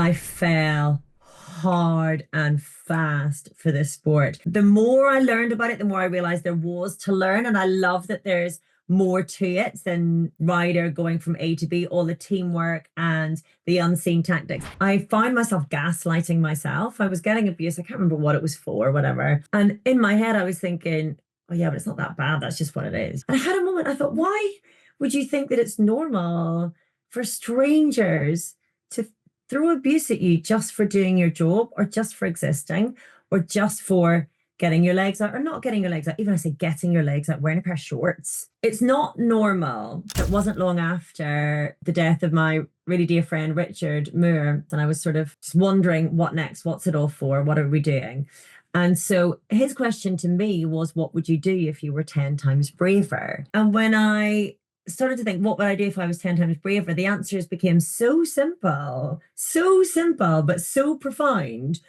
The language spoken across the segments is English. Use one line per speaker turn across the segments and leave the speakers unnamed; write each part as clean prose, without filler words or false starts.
I fell hard and fast for this sport. The more I learned about it, the more I realized there was to learn. And I love that there's more to it than rider going from A to B, all the teamwork and the unseen tactics. I found myself gaslighting myself. I was getting abuse. I can't remember what it was for, whatever. And in my head, I was thinking, oh yeah, but it's not that bad. That's just what it is. And I had a moment, I thought, why would you think that it's normal for strangers to throw abuse at you just for doing your job or just for existing or just for getting your legs out or not getting your legs out? Even I say getting your legs out, wearing a pair of shorts. It's not normal. It wasn't long after the death of my really dear friend, Richard Moore. And I was sort of just wondering, what next? What's it all for? What are we doing? And so his question to me was, what would you do if you were 10 times braver? And when I started to think, what would I do if I was 10 times braver? The answers became so simple, but so profound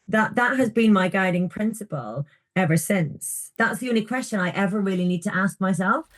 that has been my guiding principle ever since. That's the only question I ever really need to ask myself.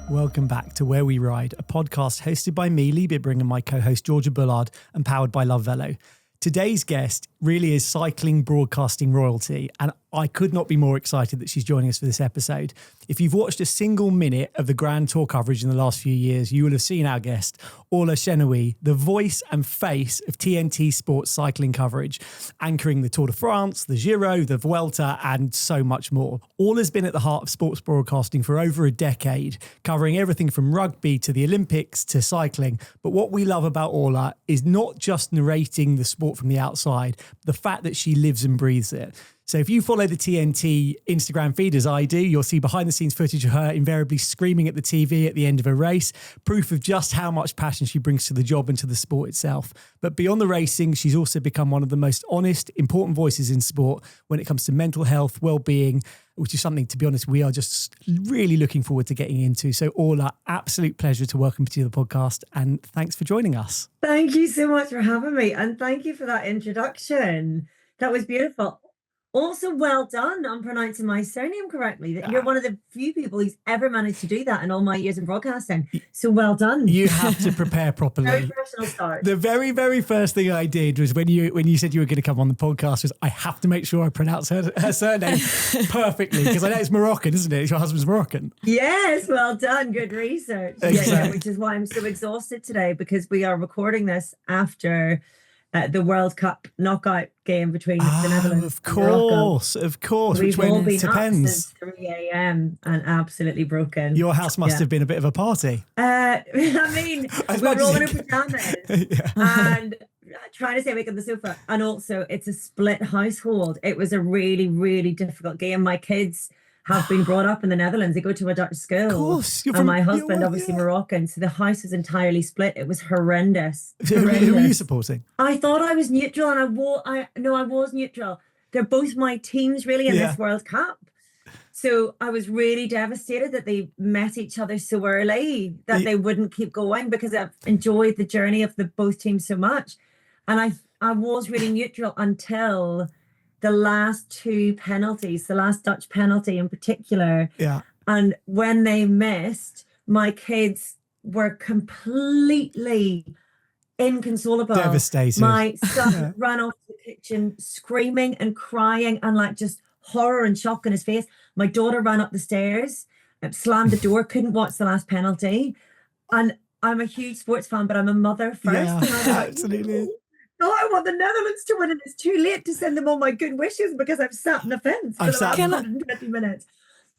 Welcome back to Where We Ride, a podcast hosted by me, Lee Bibring, and my co-host Georgia Bullard, and powered by Love Velo. Today's guest really is cycling broadcasting royalty, and I could not be more excited that she's joining us for this episode. If you've watched a single minute of the Grand Tour coverage in the last few years, you will have seen our guest, Orla Chennaoui, the voice and face of TNT Sports cycling coverage, anchoring the Tour de France, the Giro, the Vuelta, and so much more. Orla's been at the heart of sports broadcasting for over a decade, covering everything from rugby to the Olympics to cycling. But what we love about Orla is not just narrating the sport from the outside, the fact that she lives and breathes it. So if you follow the TNT Instagram feed as I do, you'll see behind the scenes footage of her invariably screaming at the TV at the end of a race, proof of just how much passion she brings to the job and to the sport itself. But beyond the racing, she's also become one of the most honest, important voices in sport when it comes to mental health, well-being, which is something, to be honest, we are just really looking forward to getting into. So Orla, absolute pleasure to welcome you to the podcast, and thanks for joining us.
Thank you so much for having me, and thank you for that introduction. That was beautiful. Also, well done on pronouncing my surname correctly. You're one of the few people who's ever managed to do that in all my years in broadcasting. So well done.
You have to prepare properly.
Very professional start.
The very, very first thing I did was when you said you were going to come on the podcast was I have to make sure I pronounce her surname perfectly, because I know it's Moroccan, isn't it? Your husband's Moroccan.
Yes, well done. Good research.
Exactly.
Yeah, which is why I'm so exhausted today, because we are recording this after the World Cup knockout game between the Netherlands and Morocco.
Of course.
We've
which
all
went
been
to
up
pens.
since 3 a.m. and absolutely broken.
Your house must have been a bit of a party.
I mean, we were all in our pajamas and trying to stay awake on the sofa. And also, it's a split household. It was a really, really difficult game. My kids have been brought up in the Netherlands. They go to a Dutch school.
Of course.
And my husband, obviously Moroccan. So the house was entirely split. It was horrendous.
Who were you supporting?
I thought I was neutral, and I was neutral. They're both my teams really in this World Cup. So I was really devastated that they met each other so early, that they wouldn't keep going, because I've enjoyed the journey of the both teams so much. And I was really neutral until the last two penalties, the last Dutch penalty in particular.
Yeah.
And when they missed, my kids were completely inconsolable.
Devastated.
My son ran off to the kitchen screaming and crying and like just horror and shock in his face. My daughter ran up the stairs, slammed the door, couldn't watch the last penalty. And I'm a huge sports fan, but I'm a mother first.
Yeah,
and I'm like,
absolutely.
No, I want the Netherlands to win, and it's too late to send them all my good wishes because I've sat on the fence for the last 120 minutes.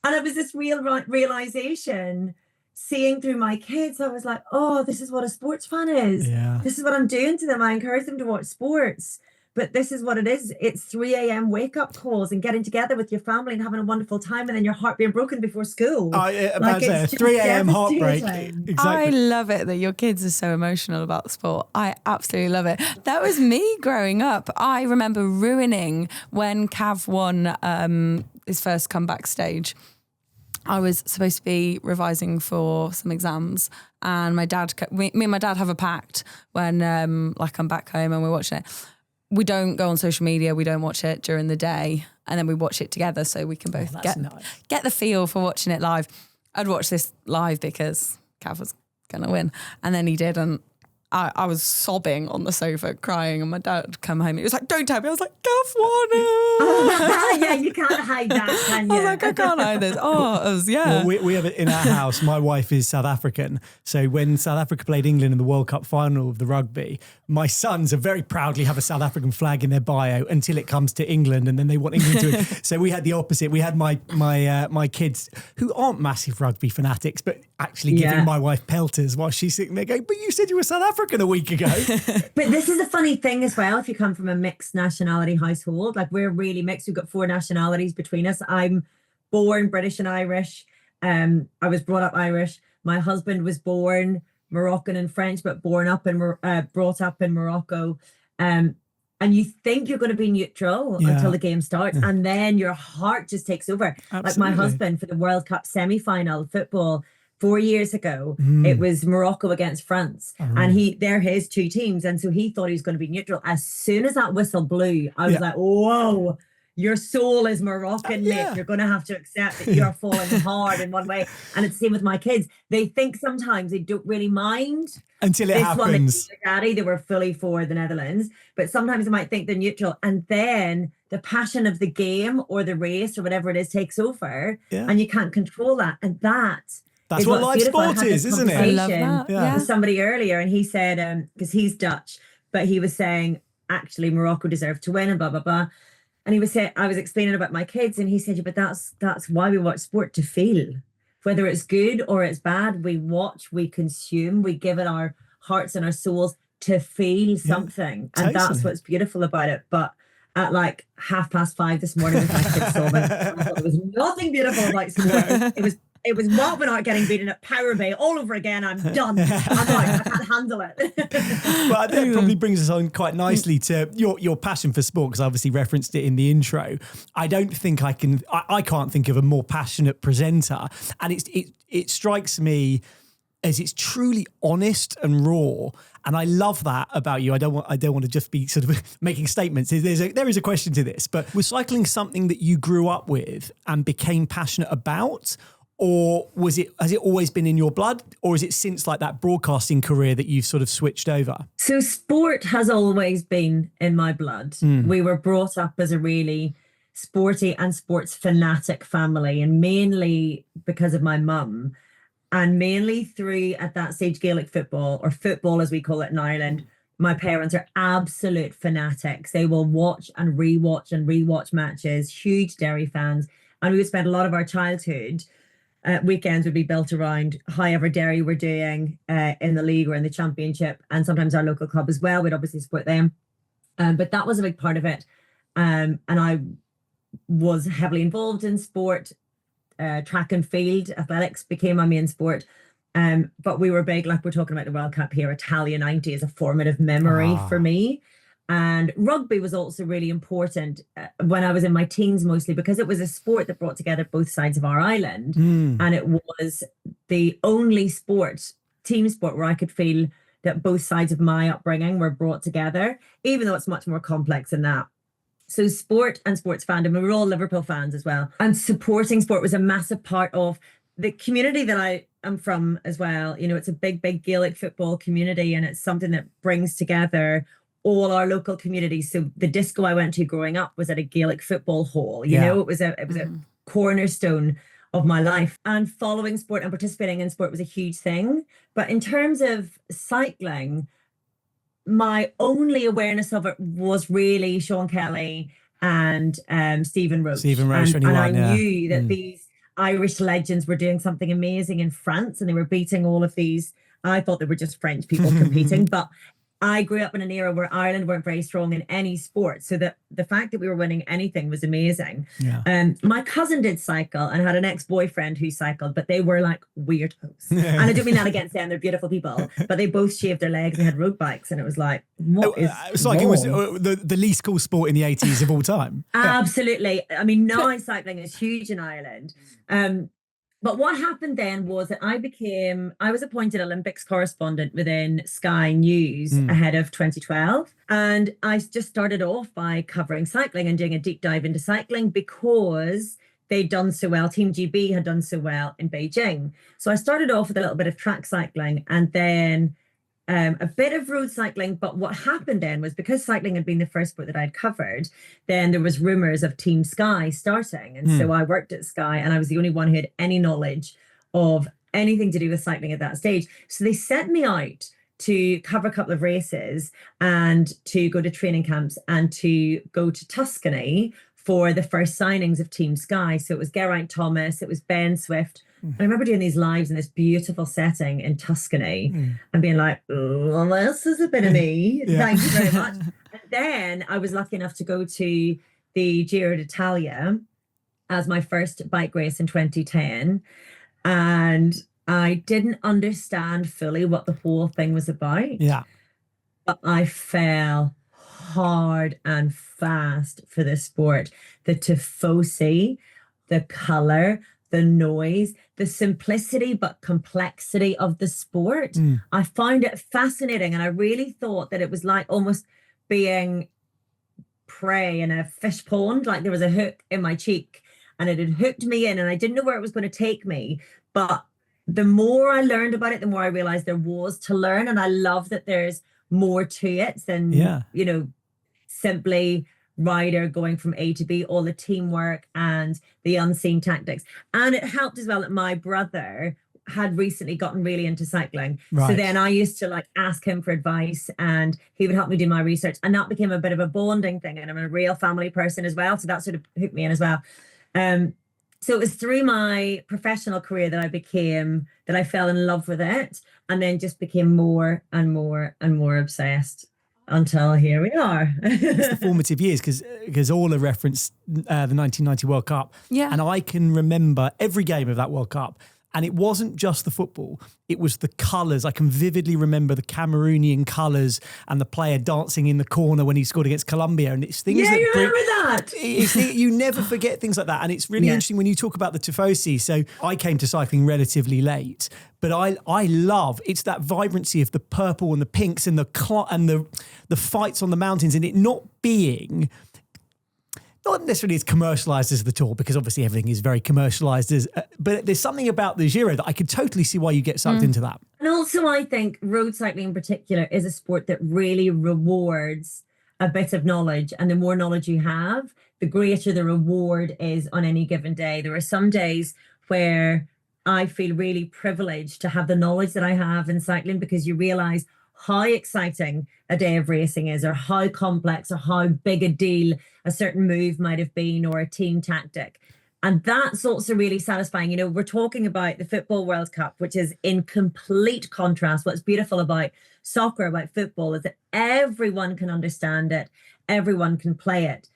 And it was this realization, seeing through my kids, I was like, oh, this is what a sports fan is.
Yeah.
This is what I'm doing to them. I encourage them to watch sports. But this is what it is. It's 3 a.m. wake-up calls and getting together with your family and having a wonderful time, and then your heart being broken before school.
It's 3 a.m. heartbreak. Exactly.
I love it that your kids are so emotional about sport. I absolutely love it. That was me growing up. I remember ruining when Cav won his first comeback stage. I was supposed to be revising for some exams, and me and my dad have a pact when I'm back home and we're watching it. We don't go on social media. We don't watch it during the day, and then we watch it together so we can both get the feel for watching it live. I'd watch this live because Cav was going to win. And then he did. And I was sobbing on the sofa, crying, and my dad come home. He was like, "Don't tell me." I was like, "Gav won it."
Yeah, you can't hide that, can you?
I was like, "I can't hide this." Oh, it was, yeah.
Well, we have it in our house. My wife is South African. So when South Africa played England in the World Cup final of the rugby, my sons are very proudly have a South African flag in their bio until it comes to England, and then they want England to. So we had the opposite. We had my kids who aren't massive rugby fanatics, but actually giving my wife pelters while she's sitting there going, "But you said you were South African a week ago."
But this is a funny thing as well. If you come from a mixed nationality household, like we're really mixed. We've got 4 nationalities between us. I'm born British and Irish. I was brought up Irish. My husband was born Moroccan and French, but brought up in Morocco. And you think you're going to be neutral until the game starts, and then your heart just takes over.
Absolutely.
Like my husband for the World Cup semi-final football 4 years ago, it was Morocco against France, and they're his 2 teams, and so he thought he was going to be neutral. As soon as that whistle blew, I was like, "Whoa, your soul is Moroccan, mate. You're going to have to accept that you're falling hard in one way." And it's the same with my kids. They think sometimes they don't really mind
until it happens.
They were fully for the Netherlands, but sometimes they might think they're neutral, and then the passion of the game or the race or whatever it is takes over, and you can't control that, and that's
what live sport is, isn't it?
I love that. Yeah.
With somebody earlier, and he said, because he's Dutch, but he was saying actually Morocco deserved to win and blah blah blah. And he was saying, I was explaining about my kids, and he said, "Yeah, but that's why we watch sport, to feel, whether it's good or it's bad. We watch, we consume, we give it our hearts and our souls to feel something, and that's what's beautiful about it." But at like 5:30 this morning, with my kids sobbing, I thought there was nothing beautiful about sport. It was what we're not getting beaten at Power Bay all over again. I'm done. I'm out. I can't handle it.
Well, that probably brings us on quite nicely to your passion for sport, because I obviously referenced it in the intro. I don't think I can't think of a more passionate presenter, and it strikes me as it's truly honest and raw. And I love that about you. I don't want to just be sort of making statements. There is a question to this, but was cycling something that you grew up with and became passionate about? Or has it always been in your blood? Or is it since like that broadcasting career that you've sort of switched over?
So sport has always been in my blood. We were brought up as a really sporty and sports fanatic family, and mainly because of my mum, and mainly through, at that stage, Gaelic football, or football as we call it in Ireland. My parents are absolute fanatics. They will watch and rewatch matches, huge Derry fans. And we would spend a lot of our childhood weekends would be built around however Derry were doing in the league or in the championship, and sometimes our local club as well. We'd obviously support them, but that was a big part of it. And I was heavily involved in sport. Track and field athletics became my main sport, but we were big, like we're talking about the World Cup here. Italia 90 is a formative memory for me. And rugby was also really important when I was in my teens, mostly because it was a sport that brought together both sides of our island. And it was the only team sport, where I could feel that both sides of my upbringing were brought together, even though it's much more complex than that. So sport and sports fandom, and we're all Liverpool fans as well. And supporting sport was a massive part of the community that I am from as well. You know, it's a big, big Gaelic football community, and it's something that brings together all our local communities. So the disco I went to growing up was at a Gaelic football hall. You know, it was a cornerstone of my life. And following sport and participating in sport was a huge thing. But in terms of cycling, my only awareness of it was really Sean Kelly and Stephen Roche. And I knew that these Irish legends were doing something amazing in France, and they were beating all of these. I thought they were just French people competing, but I grew up in an era where Ireland weren't very strong in any sport. So that the fact that we were winning anything was amazing. My cousin did cycle and had an ex-boyfriend who cycled, but they were like weirdos. And I don't mean that against them, they're beautiful people, but they both shaved their legs and had road bikes. And it was like,
cycling was the least cool sport in the 80s of all time.
Absolutely. I mean, now cycling is huge in Ireland. But what happened then was that I was appointed Olympics correspondent within Sky News ahead of 2012. And I just started off by covering cycling and doing a deep dive into cycling, because they'd done so well. Team GB had done so well in Beijing. So I started off with a little bit of track cycling and then a bit of road cycling. But what happened then was, because cycling had been the first sport that I'd covered, then there was rumors of Team Sky starting. And so I worked at Sky, and I was the only one who had any knowledge of anything to do with cycling at that stage. So they sent me out to cover a couple of races and to go to training camps and to go to Tuscany for the first signings of Team Sky. So it was Geraint Thomas, it was Ben Swift. And I remember doing these lives in this beautiful setting in Tuscany and being like, oh, this is a bit of me. Thank you very much. And then I was lucky enough to go to the Giro d'Italia as my first bike race in 2010. And I didn't understand fully what the whole thing was about.
Yeah.
But I fell hard and fast for this sport. The tifosi, the color, the noise, the simplicity but complexity of the sport. I found it fascinating, and I really thought that it was like almost being prey in a fish pond. Like there was a hook in my cheek and it had hooked me in, and I didn't know where it was going to take me. But the more I learned about it, the more I realized there was to learn. And I love that there's more to it than, you know, simply rider going from A to B, all the teamwork and the unseen tactics. And it helped as well that my brother had recently gotten really into cycling. So then I used to like ask him for advice, and he would help me do my research, and that became a bit of a bonding thing. And I'm a real family person as well, so that sort of hooked me in as well. So it was through my professional career that I fell in love with it, and then just became more and more and more obsessed until here we are.
It's the formative years, because Orla referenced the 1990 World Cup. Yeah. And I can remember every game of that World Cup. And it wasn't just the football, it was the colours. I can vividly remember the Cameroonian colours and the player dancing in the corner when he scored against Colombia. And it's things
you remember that.
You never forget things like that. And it's really interesting when you talk about the tifosi. So I came to cycling relatively late, but I love, it's that vibrancy of the purple and the pinks and the fights on the mountains, and it not being... not necessarily as commercialised as the Tour, because obviously everything is very commercialised, but there's something about the Giro that I could totally see why you get sucked into that.
And also I think road cycling in particular is a sport that really rewards a bit of knowledge. And the more knowledge you have, the greater the reward is on any given day. There are some days where I feel really privileged to have the knowledge that I have in cycling, because you realise how exciting a day of racing is, or how complex or how big a deal a certain move might have been, or a team tactic. And that's also really satisfying. You know, we're talking about the Football World Cup, which is in complete contrast. What's beautiful about soccer, about football, is that everyone can understand it, everyone can play it.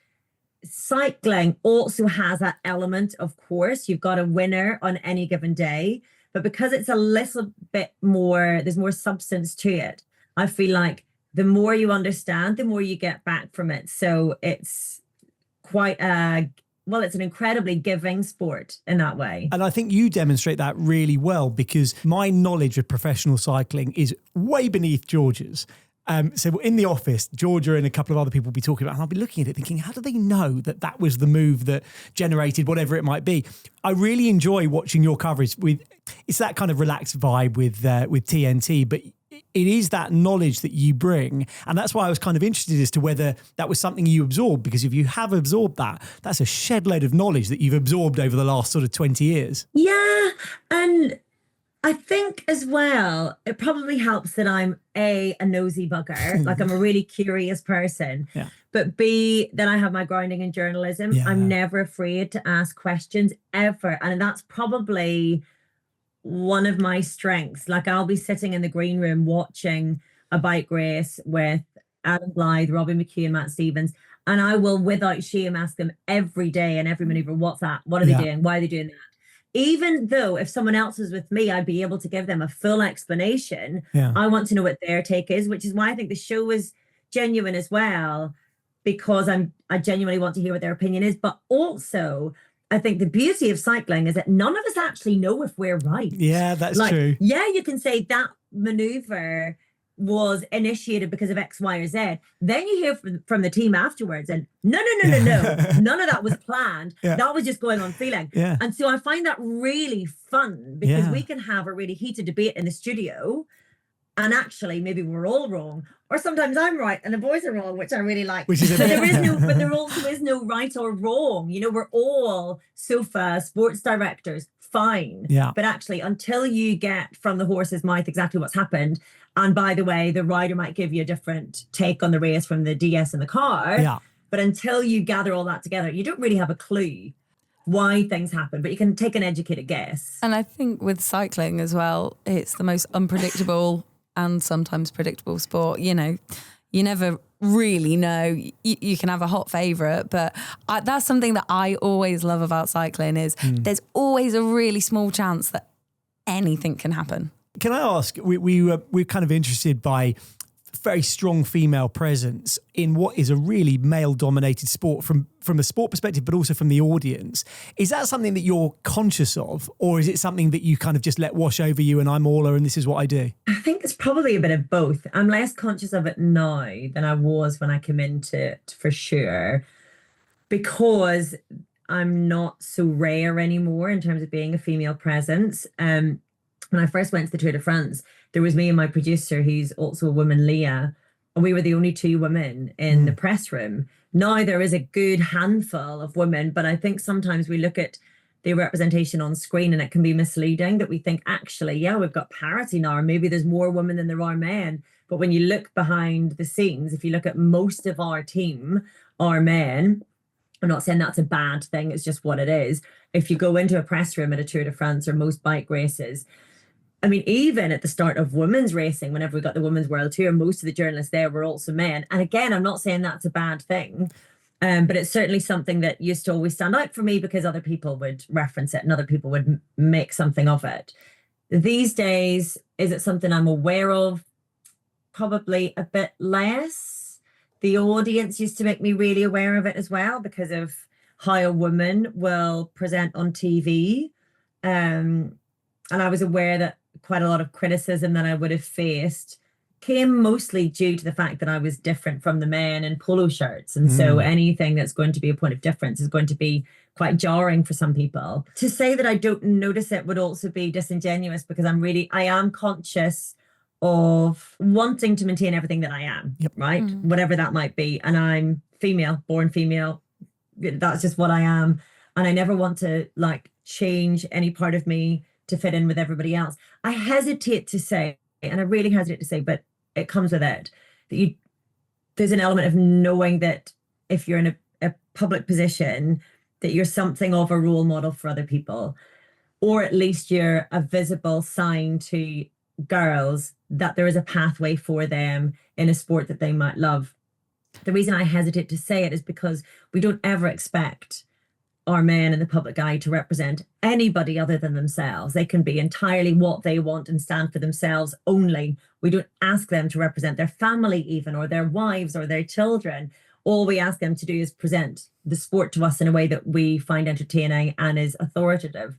Cycling also has that element, of course. You've got a winner on any given day, but because it's a little bit more, there's more substance to it. I feel like the more you understand, the more you get back from it. So it's quite it's an incredibly giving sport in that way.
And I think you demonstrate that really well, because my knowledge of professional cycling is way beneath George's. So in the office, Georgia and a couple of other people will be talking about it, and I'll be looking at it thinking, how do they know that was the move that generated whatever it might be? I really enjoy watching your coverage. It's that kind of relaxed vibe with TNT, but it is that knowledge that you bring. And that's why I was kind of interested as to whether that was something you absorbed, because if you have absorbed that, that's a shed load of knowledge that you've absorbed over the last sort of 20 years.
Yeah. And I think as well, it probably helps that I'm a nosy bugger. Like I'm a really curious person, but B, that I have my grounding in journalism. Yeah. I'm never afraid to ask questions ever. And that's probably one of my strengths. Like I'll be sitting in the green room watching a bike race with Adam Blythe, Robbie McHugh and Matt Stevens, and I will without shame ask them every day and every maneuver, what's that? What are they doing? Why are they doing that? Even though if someone else was with me, I'd be able to give them a full explanation. I want to know what their take is, which is why I think the show is genuine as well, because I genuinely want to hear what their opinion is. But also, I think the beauty of cycling is that none of us actually know if we're right.
Yeah, that's true.
Yeah, you can say that maneuver was initiated because of X, Y, or Z. Then you hear from the team afterwards, and no, none of that was planned.
Yeah.
That was just going on feeling.
Yeah.
And so I find that really fun, because
Yeah.
we can have a really heated debate in the studio, and actually maybe we're all wrong, or sometimes I'm right and the boys are wrong, which I really like.
Which is a
But
bit-
but there also is no right or wrong. You know, we're all sofa sports directors, fine.
Yeah.
But actually, until you get from the horse's mouth exactly what's happened, and by the way, the rider might give you a different take on the race from the DS in the car.
Yeah.
But until you gather all that together, you don't really have a clue why things happen, but you can take an educated guess.
And I think with cycling as well, it's the most unpredictable and sometimes predictable sport. You know, you never really know. You can have a hot favourite, but that's something that I always love about cycling is there's always a really small chance that anything can happen.
Can I ask, we're kind of interested by very strong female presence in what is a really male-dominated sport from a sport perspective, but also from the audience. Is that something that you're conscious of, or is it something that you kind of just let wash over you and I'm Orla and this is what I do?
I think it's probably a bit of both. I'm less conscious of it now than I was when I came into it, for sure, because I'm not so rare anymore in terms of being a female presence. When I first went to the Tour de France, there was me and my producer, who's also a woman, Leah, and we were the only two women in the press room. Now there is a good handful of women, but I think sometimes we look at the representation on screen and it can be misleading, that we think, actually, yeah, we've got parity now, or maybe there's more women than there are men. But when you look behind the scenes, if you look at most of our team are men. I'm not saying that's a bad thing, it's just what it is. If you go into a press room at a Tour de France or most bike races, I mean, even at the start of women's racing, whenever we got the Women's World Tour, most of the journalists there were also men. And again, I'm not saying that's a bad thing, but it's certainly something that used to always stand out for me because other people would reference it and other people would make something of it. These days, is it something I'm aware of? Probably a bit less. The audience used to make me really aware of it as well because of how a woman will present on TV. And I was aware that quite a lot of criticism that I would have faced came mostly due to the fact that I was different from the men in polo shirts. And so anything that's going to be a point of difference is going to be quite jarring for some people. To say that I don't notice it would also be disingenuous, because I am conscious of wanting to maintain everything that I am, right? Whatever that might be. And I'm female, born female. That's just what I am. And I never want to change any part of me to fit in with everybody else. I hesitate to say, and I really hesitate to say, but it comes with it, that there's an element of knowing that if you're in a public position, that you're something of a role model for other people, or at least you're a visible sign to girls that there is a pathway for them in a sport that they might love. The reason I hesitate to say it is because we don't ever expect our men in the public eye to represent anybody other than themselves. They can be entirely what they want and stand for themselves only. We don't ask them to represent their family even, or their wives or their children. All we ask them to do is present the sport to us in a way that we find entertaining and is authoritative.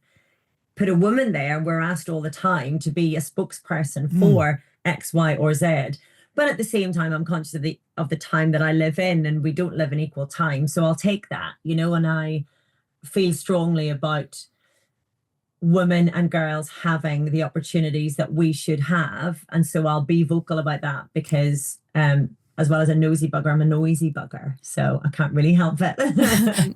Put a woman there, we're asked all the time to be a spokesperson for X, Y, or Z. But at the same time, I'm conscious of the time that I live in, and we don't live in equal time. So I'll take that, and I feel strongly about women and girls having the opportunities that we should have. And so I'll be vocal about that because as well as a nosy bugger, I'm a noisy bugger. So I can't really help it.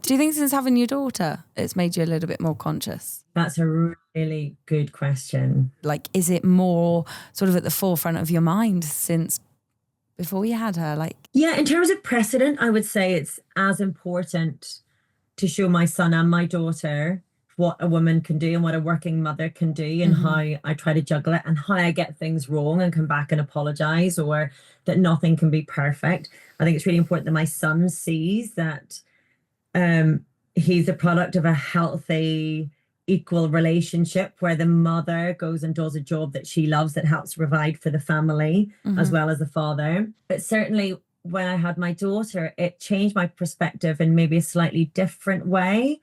Do you think since having your daughter, it's made you a little bit more conscious?
That's a really good question.
Is it more sort of at the forefront of your mind since before you had her?
Yeah, in terms of precedent, I would say it's as important to show my son and my daughter what a woman can do and what a working mother can do, and how I try to juggle it, and how I get things wrong and come back and apologize, or that nothing can be perfect. I think it's really important that my son sees that he's a product of a healthy, equal relationship where the mother goes and does a job that she loves, that helps provide for the family as well as the father. But certainly when I had my daughter, it changed my perspective in maybe a slightly different way,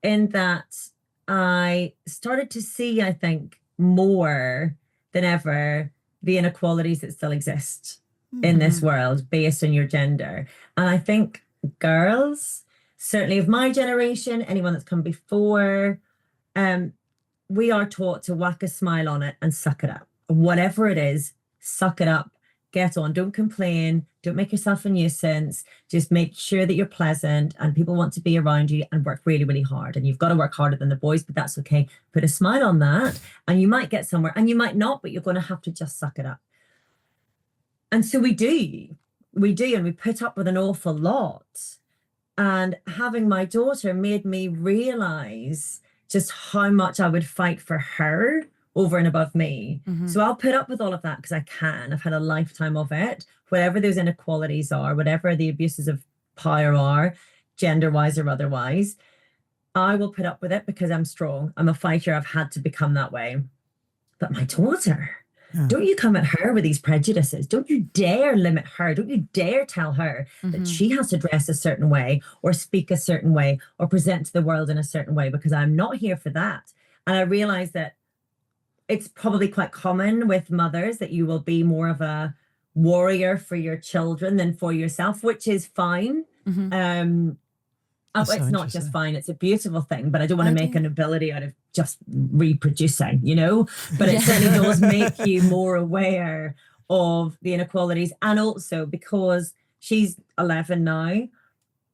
in that I started to see, I think, more than ever, the inequalities that still exist in this world based on your gender. And I think girls, certainly of my generation, anyone that's come before, we are taught to whack a smile on it and suck it up. Whatever it is, suck it up, get on, don't complain, don't make yourself a nuisance, just make sure that you're pleasant and people want to be around you and work really, really hard. And you've got to work harder than the boys, but that's okay. Put a smile on that and you might get somewhere and you might not, but you're going to have to just suck it up. And so we do, and we put up with an awful lot. And having my daughter made me realize just how much I would fight for her over and above me. So I'll put up with all of that because I can. I've had a lifetime of it. Whatever those inequalities are, whatever the abuses of power are, gender-wise or otherwise, I will put up with it because I'm strong. I'm a fighter. I've had to become that way. But my daughter, don't you come at her with these prejudices. Don't you dare limit her. Don't you dare tell her that she has to dress a certain way or speak a certain way or present to the world in a certain way, because I'm not here for that. And I realize that it's probably quite common with mothers that you will be more of a warrior for your children than for yourself, which is fine. It's not just fine, it's a beautiful thing, but I don't want to make a nobility out of just reproducing, but it certainly does make you more aware of the inequalities. And also because she's 11 now,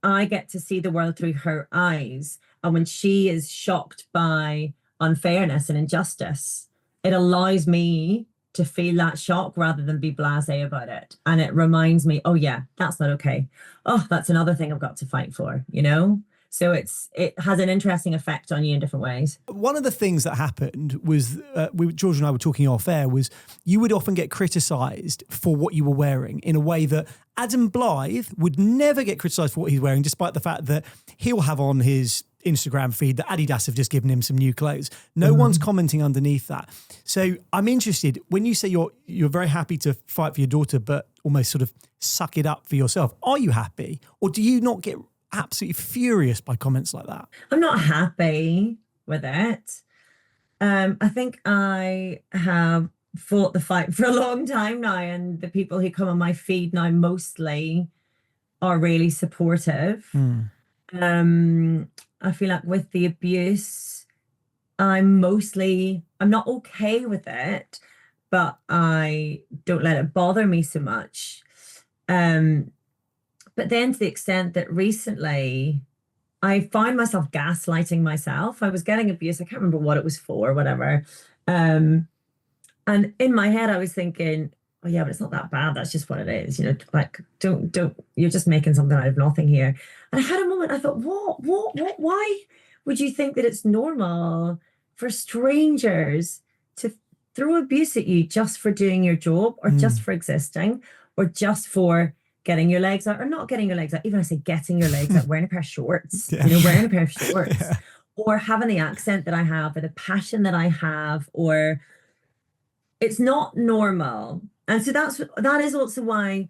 I get to see the world through her eyes. And when she is shocked by unfairness and injustice, it allows me to feel that shock rather than be blasé about it. And it reminds me, oh yeah, that's not okay. Oh, that's another thing I've got to fight for, So it has an interesting effect on you in different ways.
One of the things that happened was, George and I were talking off air, was you would often get criticised for what you were wearing in a way that Adam Blythe would never get criticised for what he's wearing, despite the fact that he'll have on his Instagram feed that Adidas have just given him some new clothes. No one's commenting underneath that. So I'm interested, when you say you're very happy to fight for your daughter, but almost sort of suck it up for yourself, are you happy? Or do you not get absolutely furious by comments like that?
I'm not happy with it. I think I have fought the fight for a long time now, and the people who come on my feed now mostly are really supportive. I feel like with the abuse, I'm not okay with it, but I don't let it bother me so much. But then to the extent that recently I found myself gaslighting myself. I was getting abuse. I can't remember what it was for, whatever. And in my head, I was thinking, oh yeah, but it's not that bad. That's just what it is. Like, don't, you're just making something out of nothing here. And I had a moment, I thought, what, why would you think that it's normal for strangers to throw abuse at you just for doing your job or just for existing or just for getting your legs out or not getting your legs out? Even I say getting your legs out, wearing a pair of shorts, wearing a pair of shorts or having the accent that I have or the passion that I have, or it's not normal. And so that is also why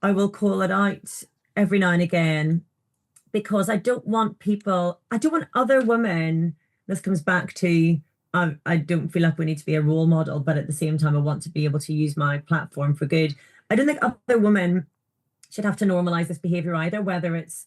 I will call it out every now and again, because I don't want other women, this comes back to, I don't feel like we need to be a role model, but at the same time, I want to be able to use my platform for good. I don't think other women should have to normalize this behavior either, whether it's,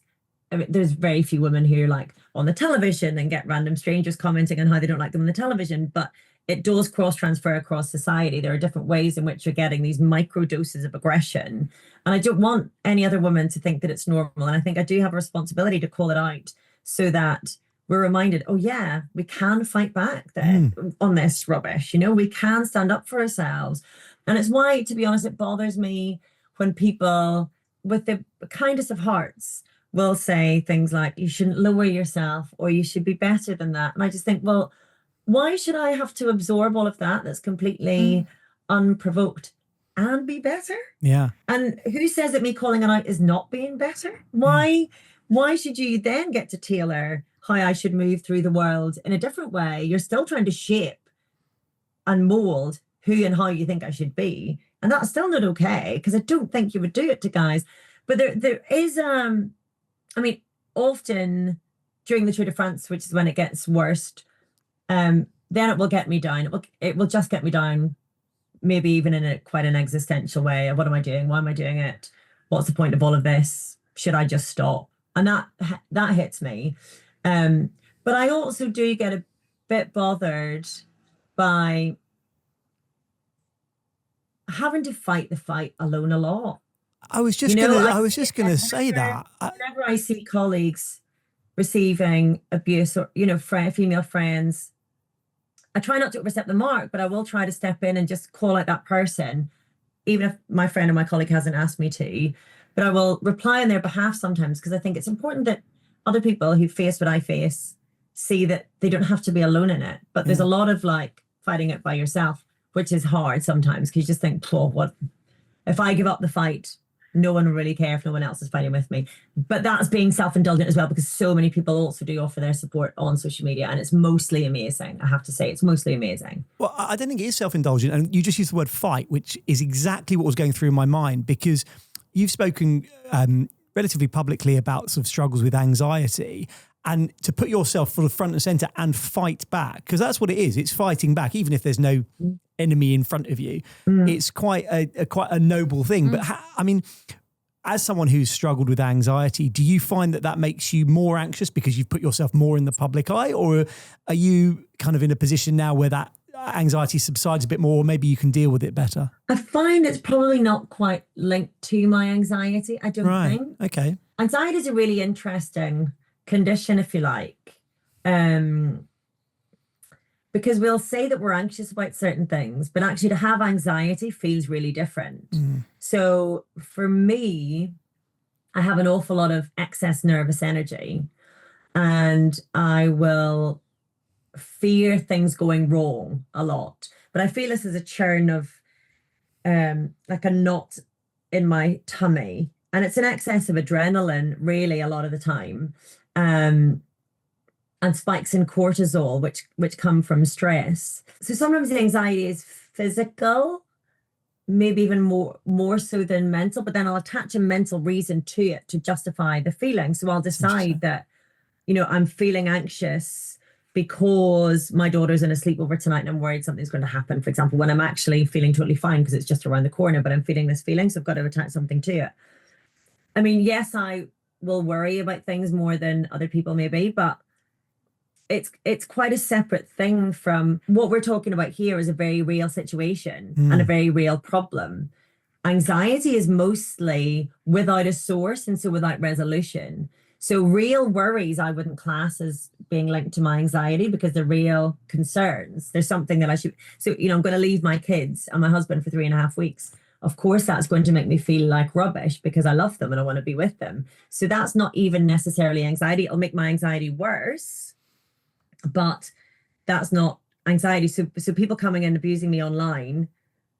there's very few women who are like on the television and get random strangers commenting on how they don't like them on the television, but it does cross-transfer across society. There are different ways in which you're getting these micro doses of aggression. And I don't want any other woman to think that it's normal. And I think I do have a responsibility to call it out so that we're reminded, oh yeah, we can fight back on this rubbish. We can stand up for ourselves. And it's why, to be honest, it bothers me when people with the kindest of hearts will say things like, you shouldn't lower yourself or you should be better than that. And I just think, well, why should I have to absorb all of that that's completely unprovoked and be better?
Yeah.
And who says that me calling it out is not being better? Why should you then get to tailor how I should move through the world in a different way? You're still trying to shape and mold who and how you think I should be. And that's still not okay, because I don't think you would do it to guys. But there is, often during the Tour de France, which is when it gets worst, then it will get me down. It will just get me down maybe even in quite an existential way of what am I doing? Why am I doing it? What's the point of all of this? Should I just stop? And that hits me. But I also do get a bit bothered by having to fight the fight alone a lot.
I was just gonna say that.
Whenever I see colleagues receiving abuse or, female friends, I try not to overstep the mark, but I will try to step in and just call out that person, even if my friend or my colleague hasn't asked me to. But I will reply on their behalf sometimes, because I think it's important that other people who face what I face see that they don't have to be alone in it. But there's a lot of fighting it by yourself, which is hard sometimes, because you just think, well, what if I give up the fight? No one will really care if no one else is fighting with me. But that's being self-indulgent as well, because so many people also do offer their support on social media, and it's mostly amazing. I have to say, it's mostly amazing.
Well, I don't think it is self-indulgent. And you just used the word fight, which is exactly what was going through my mind, because you've spoken relatively publicly about sort of struggles with anxiety, and to put yourself for the front and center and fight back, because that's what it is. It's fighting back, even if there's no enemy in front of you. It's quite a noble thing. But I mean, as someone who's struggled with anxiety, do you find that makes you more anxious because you've put yourself more in the public eye, or are you kind of in a position now where that anxiety subsides a bit more, or maybe you can deal with it better?
I find it's probably not quite linked to my anxiety. I don't think.
Okay.
Anxiety is a really interesting condition, if you like, because we'll say that we're anxious about certain things, but actually to have anxiety feels really different. So for me, I have an awful lot of excess nervous energy, and I will fear things going wrong a lot. But I feel this is a churn of like a knot in my tummy, and it's an excess of adrenaline really a lot of the time. And spikes in cortisol, which come from stress. So sometimes the anxiety is physical, maybe even more so than mental, but then I'll attach a mental reason to it to justify the feeling. So I'll decide that, I'm feeling anxious because my daughter's in a sleepover tonight and I'm worried something's going to happen, for example, when I'm actually feeling totally fine because it's just around the corner, but I'm feeling this feeling, so I've got to attach something to it. I mean, yes, I will worry about things more than other people maybe, but it's quite a separate thing from what we're talking about here. Is a very real situation and a very real problem. Anxiety is mostly without a source, and so without resolution. So real worries I wouldn't class as being linked to my anxiety, because they're real concerns. There's something that I should, so I'm going to leave my kids and my husband for 3.5 weeks. Of course, that's going to make me feel like rubbish because I love them and I want to be with them. So that's not even necessarily anxiety. It'll make my anxiety worse, but that's not anxiety. So people coming and abusing me online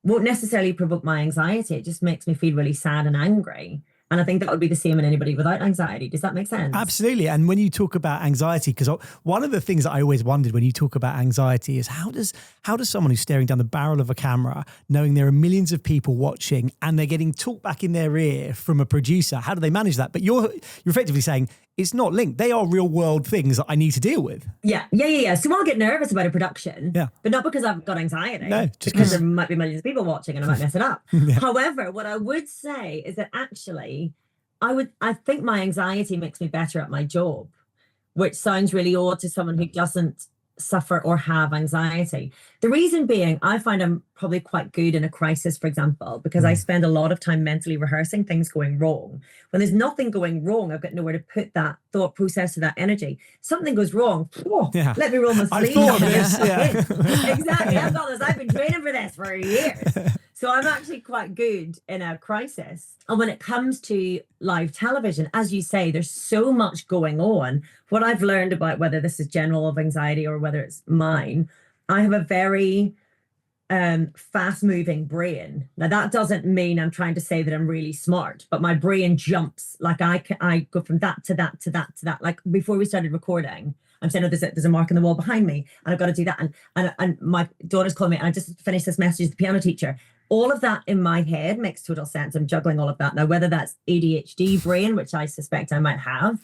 won't necessarily provoke my anxiety. It just makes me feel really sad and angry. And I think that would be the same in anybody without anxiety. Does that make sense?
Absolutely. And when you talk about anxiety, because one of the things that I always wondered when you talk about anxiety is how does someone who's staring down the barrel of a camera, knowing there are millions of people watching and they're getting talked back in their ear from a producer, how do they manage that? But you're effectively saying it's not linked. They are real world things that I need to deal with. Yeah.
So I'll get nervous about a production, but not because I've got anxiety.
No,
just because there might be millions of people watching and I might mess it up. However, what I would say is that actually, I think my anxiety makes me better at my job, which sounds really odd to someone who doesn't suffer or have anxiety. The reason being, I find I'm probably quite good in a crisis, for example, because I spend a lot of time mentally rehearsing things going wrong. When there's nothing going wrong, I've got nowhere to put that thought process or that energy. Something goes wrong. Let me roll my sleeves.
I thought of this.
Exactly. I've got this. I've been training for this for years. So I'm actually quite good in a crisis. And when it comes to live television, as you say, there's so much going on. What I've learned about whether this is general of anxiety or whether it's mine, I have a very fast-moving brain. Now, that doesn't mean I'm trying to say that I'm really smart, but my brain jumps. Like I go from that to that to that to that. Like before we started recording, I'm saying, there's a mark on the wall behind me, and I've got to do that. And my daughter's calling me, and I just finished this message to the piano teacher. All of that in my head makes total sense. I'm juggling all of that. Now, whether that's ADHD brain, which I suspect I might have,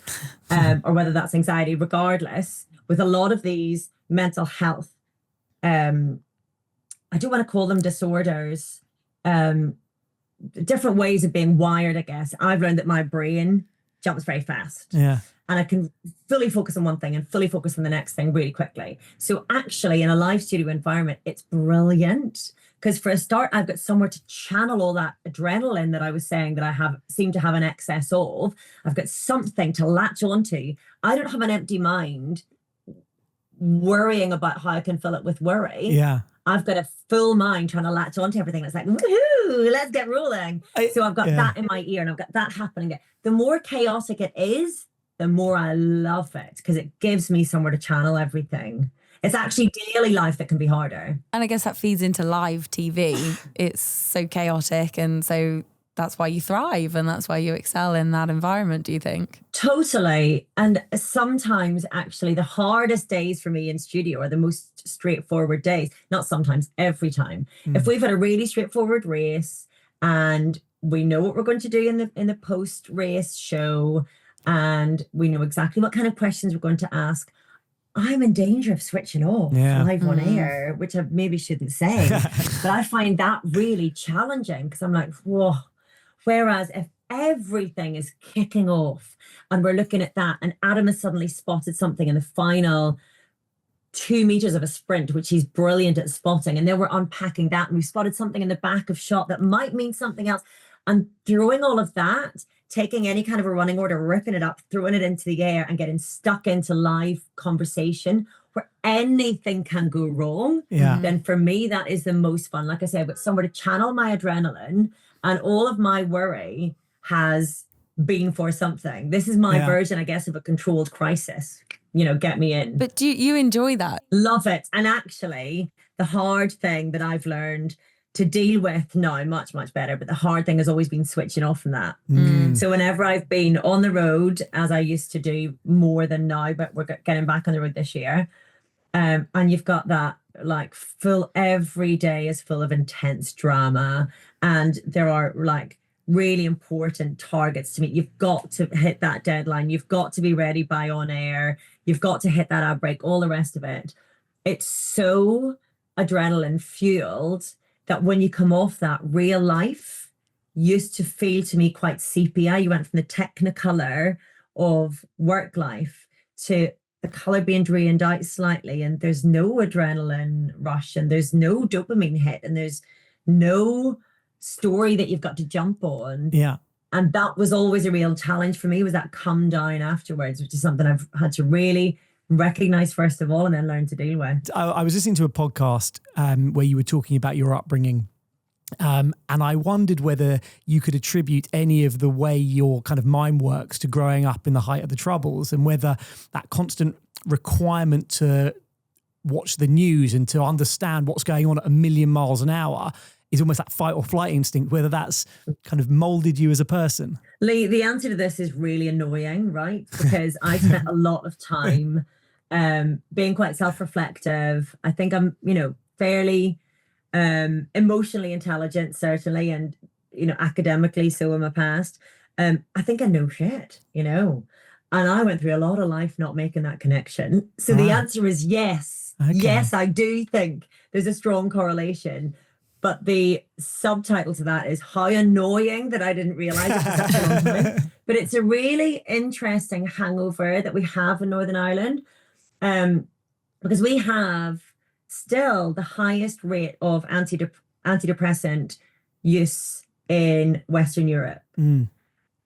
or whether that's anxiety, regardless, with a lot of these mental health I don't want to call them disorders, different ways of being wired, I guess. I've learned that my brain jumps very fast.
Yeah.
And I can fully focus on one thing and fully focus on the next thing really quickly. So actually in a live studio environment, it's brilliant. Because for a start, I've got somewhere to channel all that adrenaline that I was saying that I seem to have an excess of. I've got something to latch onto. I don't have an empty mind worrying about how I can fill it with worry.
Yeah.
I've got a full mind trying to latch onto everything. It's like, woohoo, let's get rolling. So I've got that in my ear and I've got that happening. The more chaotic it is, the more I love it because it gives me somewhere to channel everything. It's actually daily life that can be harder.
And I guess that feeds into live TV. It's so chaotic, and so that's why you thrive and that's why you excel in that environment, do you think?
Totally. And sometimes actually the hardest days for me in studio are the most straightforward days. Not sometimes, every time. If we've had a really straightforward race and we know what we're going to do in the post-race show and we know exactly what kind of questions we're going to ask, I'm in danger of switching off live on air, which I maybe shouldn't say. But I find that really challenging because I'm like, whoa. Whereas if everything is kicking off and we're looking at that and Adam has suddenly spotted something in the final 2 meters of a sprint, which he's brilliant at spotting, and then we're unpacking that and we've spotted something in the back of shot that might mean something else, and throwing all of that, taking any kind of a running order, ripping it up, throwing it into the air and getting stuck into live conversation where anything can go wrong, then for me, that is the most fun. Like I said, I've got somewhere to channel my adrenaline and all of my worry has been for something. This is my version, I guess, of a controlled crisis. You know, get me in.
But do you enjoy that?
Love it. And actually, the hard thing that I've learned to deal with now, much, much better, but the hard thing has always been switching off from that. So whenever I've been on the road, as I used to do more than now, but we're getting back on the road this year, and you've got that like every day is full of intense drama, and there are like really important targets to meet. You've got to hit that deadline. You've got to be ready by on air. You've got to hit that ad break, all the rest of it. It's so adrenaline fueled that when you come off that, real life used to feel to me quite sepia. You went from the technicolor of work life to the color being drained out slightly, and there's no adrenaline rush and there's no dopamine hit and there's no story that you've got to jump on. And that was always a real challenge for me, was that come down afterwards, which is something I've had to really recognize first of all and then learn to deal with.
I was listening to a podcast where you were talking about your upbringing, and I wondered whether you could attribute any of the way your kind of mind works to growing up in the height of the Troubles, and whether that constant requirement to watch the news and to understand what's going on at 1,000,000 miles an hour is almost that fight or flight instinct, whether that's kind of molded you as a person.
Lee, the answer to this is really annoying, right? Because I spent a lot of time being quite self-reflective. I think I'm, fairly emotionally intelligent, certainly, and, academically so in my past. I think I know shit, and I went through a lot of life not making that connection. So the answer is yes. Okay. Yes, I do think there's a strong correlation. But the subtitle to that is how annoying that I didn't realize it for such a long time. But it's a really interesting hangover that we have in Northern Ireland, because we have still the highest rate of antidepressant use in Western Europe. And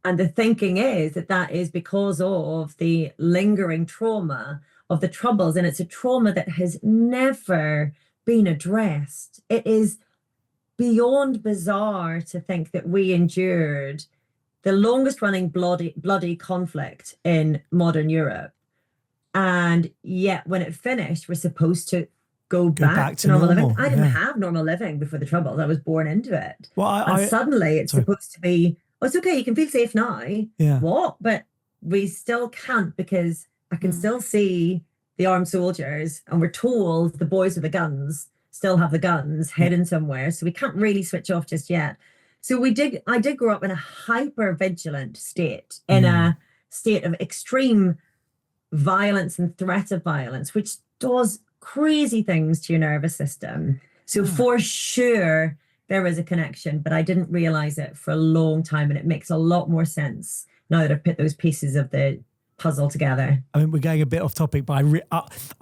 the thinking is that is because of the lingering trauma of the Troubles. And it's a trauma that has never been addressed. It is beyond bizarre to think that we endured the longest running bloody conflict in modern Europe. And yet when it finished, we're supposed to go back to normal living. I didn't have normal living before the Troubles. I was born into it. And suddenly it's supposed to be, it's okay, you can feel safe now. What? But we still can't, because I can still see the armed soldiers, and we're told the boys with the guns still have the guns hidden somewhere. So we can't really switch off just yet. So I did grow up in a hyper vigilant state, in a state of extreme violence and threat of violence, which does crazy things to your nervous system. So for sure, there is a connection, but I didn't realize it for a long time. And it makes a lot more sense now that I've put those pieces of the puzzle together.
I mean, we're going a bit off topic, but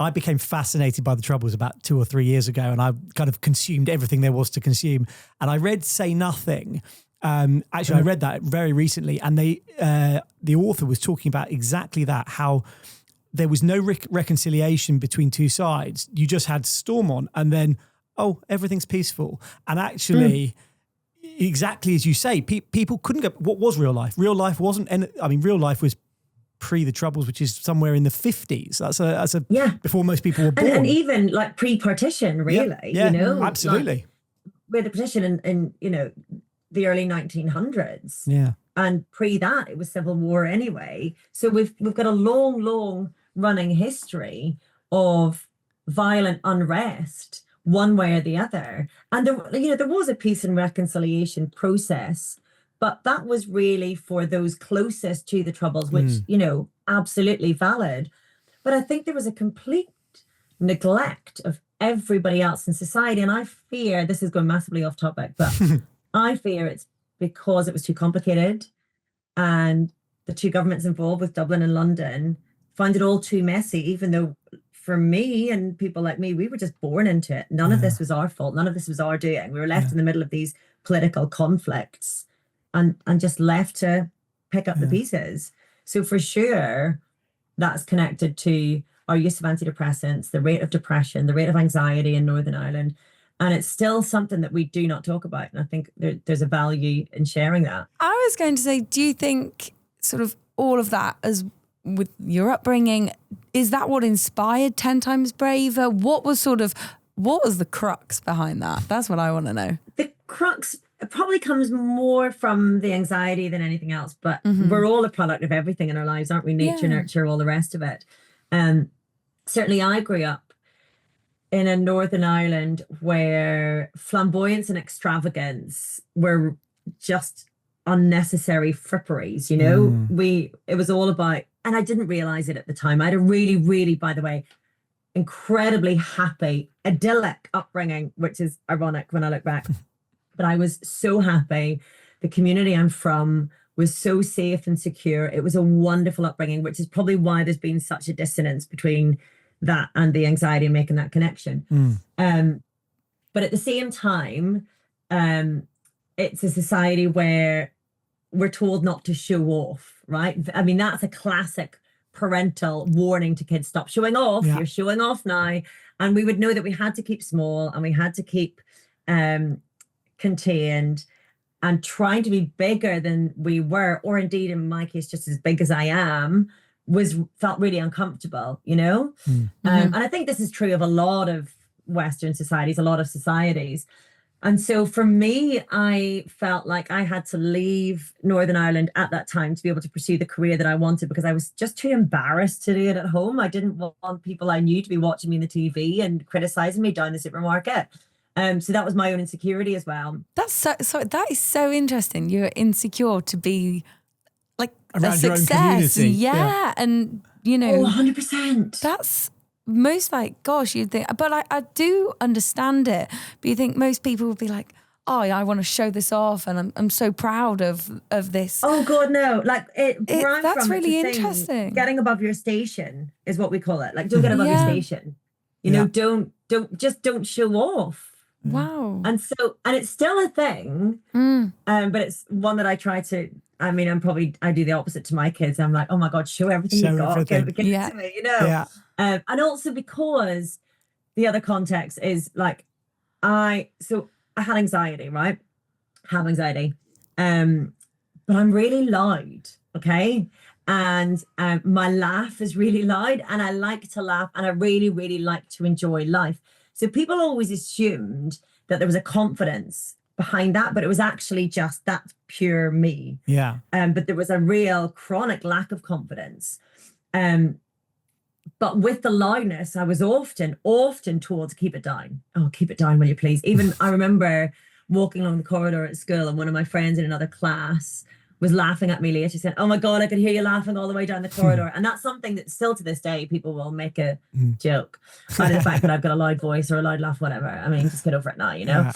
I became fascinated by the Troubles about 2 or 3 years ago, and I kind of consumed everything there was to consume. And I read Say Nothing. Actually, I read that very recently, and the author was talking about exactly that, how there was no reconciliation between two sides. You just had Stormont, and then, everything's peaceful. And actually, exactly as you say, people couldn't get what was real life. Real life wasn't, real life was pre the Troubles, which is somewhere in the 50s. That's before most people were born.
And even like pre-partition, really,
absolutely.
Like, with the partition in the early 1900s.
Yeah.
And pre that, it was civil war anyway. So we've got a long running history of violent unrest one way or the other. And there was a peace and reconciliation process, but that was really for those closest to the Troubles, which, absolutely valid. But I think there was a complete neglect of everybody else in society. And I fear, this is going massively off topic, but I fear it's because it was too complicated, and the two governments involved with Dublin and London found it all too messy, even though for me and people like me, we were just born into it. None of this was our fault. None of this was our doing. We were left in the middle of these political conflicts and just left to pick up the pieces. So for sure, that's connected to our use of antidepressants, the rate of depression, the rate of anxiety in Northern Ireland. And it's still something that we do not talk about. And I think there's a value in sharing that.
I was going to say, do you think sort of all of that, as with your upbringing, is that what inspired 10 Times Braver? What was the crux behind that? That's what I want to know.
The crux probably comes more from the anxiety than anything else, but we're all a product of everything in our lives, aren't we? Nature, nurture, all the rest of it. Certainly I grew up in a Northern Ireland where flamboyance and extravagance were just unnecessary fripperies, it was all about, and I didn't realize it at the time. I had a really, really, by the way, incredibly happy, idyllic upbringing, which is ironic when I look back. But I was so happy. The community I'm from was so safe and secure. It was a wonderful upbringing, which is probably why there's been such a dissonance between that and the anxiety and making that connection. But at the same time, it's a society where we're told not to show off, right? I mean, that's a classic parental warning to kids: stop showing off. You're showing off now. And we would know that we had to keep small, and we had to keep contained, and trying to be bigger than we were, or indeed in my case, just as big as I am, felt really uncomfortable, And I think this is true of a lot of Western societies, a lot of societies. And so for me, I felt like I had to leave Northern Ireland at that time to be able to pursue the career that I wanted, because I was just too embarrassed to do it at home. I didn't want people I knew to be watching me on the TV and criticizing me down the supermarket. So that was my own insecurity as well.
That is so interesting. You're insecure to be like
around
a success.
Your own community.
Yeah. And
100%.
That's most like, gosh, you'd think, but I do understand it. But you think most people would be like, oh, I want to show this off, and I'm so proud of this.
Oh God, no! Like where I'm
that's
from,
really
it's a
interesting.
Thing. Getting above your station is what we call it. Like, don't get above your station. Don't show off.
Wow.
And it's still a thing. But it's one that I try to. I mean, I do the opposite to my kids. I'm like, oh my God, show everything you got. Give it to me,
Yeah.
And also because the other context is like, I had anxiety, right? Have anxiety. But I'm really loud, okay? And my laugh is really loud, and I like to laugh, and I really, really like to enjoy life. So people always assumed that there was a confidence behind that, but it was actually just that's pure me.
Yeah.
But there was a real chronic lack of confidence. But with the loudness, I was often told to keep it down. Oh, keep it down, will you please? Even I remember walking along the corridor at school, and one of my friends in another class was laughing at me later, saying, "Oh my God, I could hear you laughing all the way down the corridor." And that's something that still to this day, people will make a joke out of the fact that I've got a loud voice or a loud laugh, whatever. I mean, just get over it now, you know?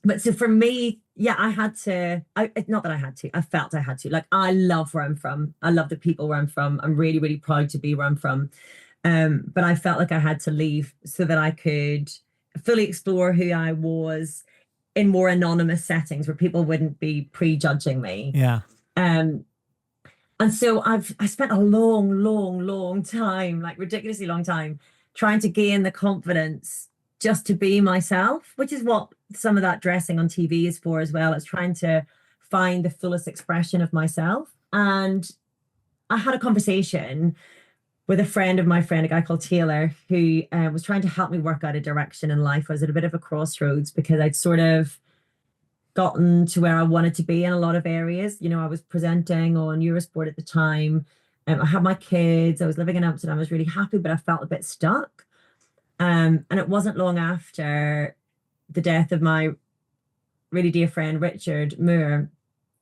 But so for me, yeah, I had to, not that I had to, I felt I had to. Like, I love where I'm from. I love the people where I'm from. I'm really, really proud to be where I'm from. But I felt like I had to leave so that I could fully explore who I was in more anonymous settings where people wouldn't be prejudging me.
Yeah.
And so I spent a long time, like ridiculously long time, trying to gain the confidence just to be myself, which is what some of that dressing on TV is for as well. It's trying to find the fullest expression of myself. And I had a conversation with a friend of my friend, a guy called Taylor, who was trying to help me work out a direction in life. I was at a bit of a crossroads because I'd sort of gotten to where I wanted to be in a lot of areas. You know, I was presenting on Eurosport at the time. I had my kids. I was living in Amsterdam. I was really happy, but I felt a bit stuck. And it wasn't long after the death of my really dear friend, Richard Moore,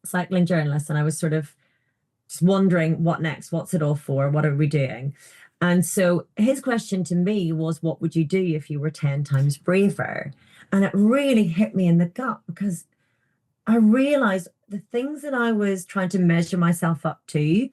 cycling journalist. And I was sort of just wondering, what next? What's it all for? What are we doing? And so his question to me was, what would you do if you were 10 times braver? And it really hit me in the gut because I realized the things that I was trying to measure myself up to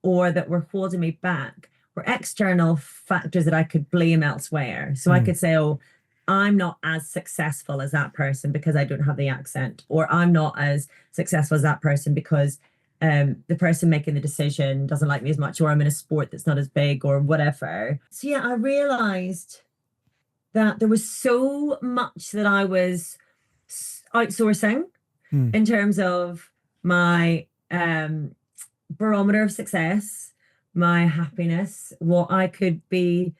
or that were holding me back were external factors that I could blame elsewhere. So I could say, oh, I'm not as successful as that person because I don't have the accent, or I'm not as successful as that person because the person making the decision doesn't like me as much, or I'm in a sport that's not as big, or whatever. So yeah, I realized that there was so much that I was outsourcing in terms of my barometer of success, my happiness, what I could be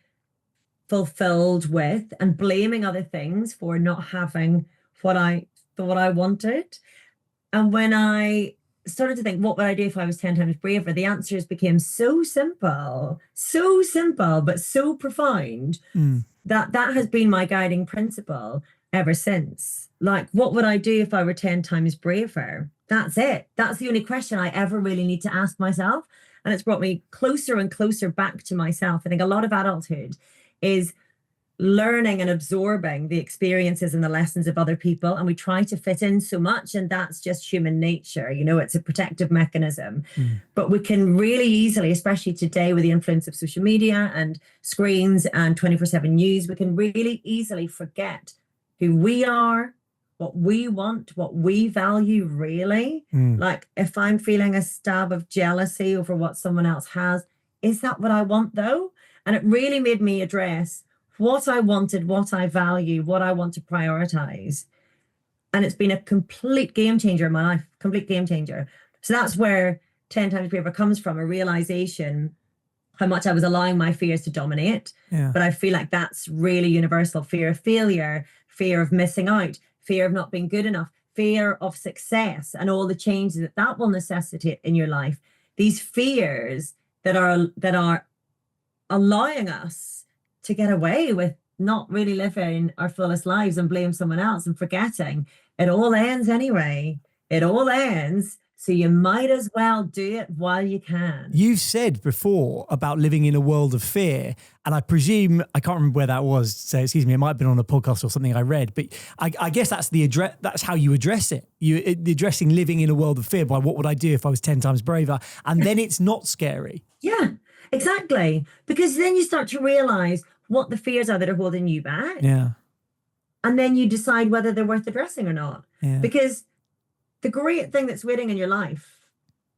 fulfilled with, and blaming other things for not having what I thought I wanted. And when I started to think, what would I do if I was 10 times braver? The answers became so simple, but so profound that has been my guiding principle ever since. Like, what would I do if I were 10 times braver? That's it. That's the only question I ever really need to ask myself. And it's brought me closer and closer back to myself. I think a lot of adulthood is learning and absorbing the experiences and the lessons of other people, and we try to fit in so much, and that's just human nature. You know, it's a protective mechanism. But we can really easily, especially today with the influence of social media and screens and 24/7 news, we can really easily forget who we are, what we want, what we value really. Like, if I'm feeling a stab of jealousy over what someone else has, is that what I want though? And it really made me address what I wanted, what I value, what I want to prioritize. And it's been a complete game changer in my life, complete game changer. So that's where 10 times braver comes from, a realization how much I was allowing my fears to dominate. But I feel like that's really universal. Fear of failure, fear of missing out, fear of not being good enough, fear of success, and all the changes that that will necessitate in your life. These fears that are allowing us to get away with not really living our fullest lives and blame someone else and forgetting it all ends anyway. It all ends. So you might as well do it while you can.
You've said before about living in a world of fear, and I presume, I can't remember where that was, so excuse me, it might have been on a podcast or something I read, but I guess that's that's how you address it. Addressing living in a world of fear by what would I do if I was 10 times braver? And then it's not scary.
Yeah, exactly. Because then you start to realize what the fears are that are holding you back.
Yeah.
And then you decide whether they're worth addressing or not.
Yeah.
Because the great thing that's waiting in your life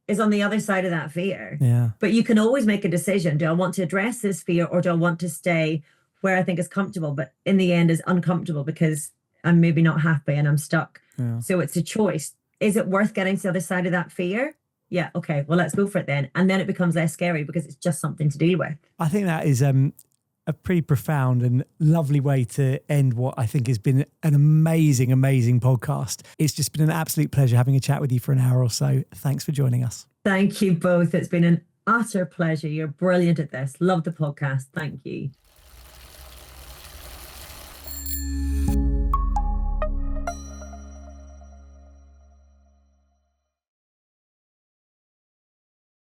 is on the other side of that fear.
Yeah.
But you can always make a decision. Do I want to address this fear, or do I want to stay where I think is comfortable, but in the end is uncomfortable because I'm maybe not happy and I'm stuck.
Yeah.
So it's a choice. Is it worth getting to the other side of that fear? Yeah. Okay. Well, let's go for it then. And then it becomes less scary because it's just something to deal with.
I think that is a pretty profound and lovely way to end what I think has been an amazing, amazing podcast. It's just been an absolute pleasure having a chat with you for an hour or so. Thanks for joining us.
Thank you both. It's been an utter pleasure. You're brilliant at this. Love the podcast. Thank you.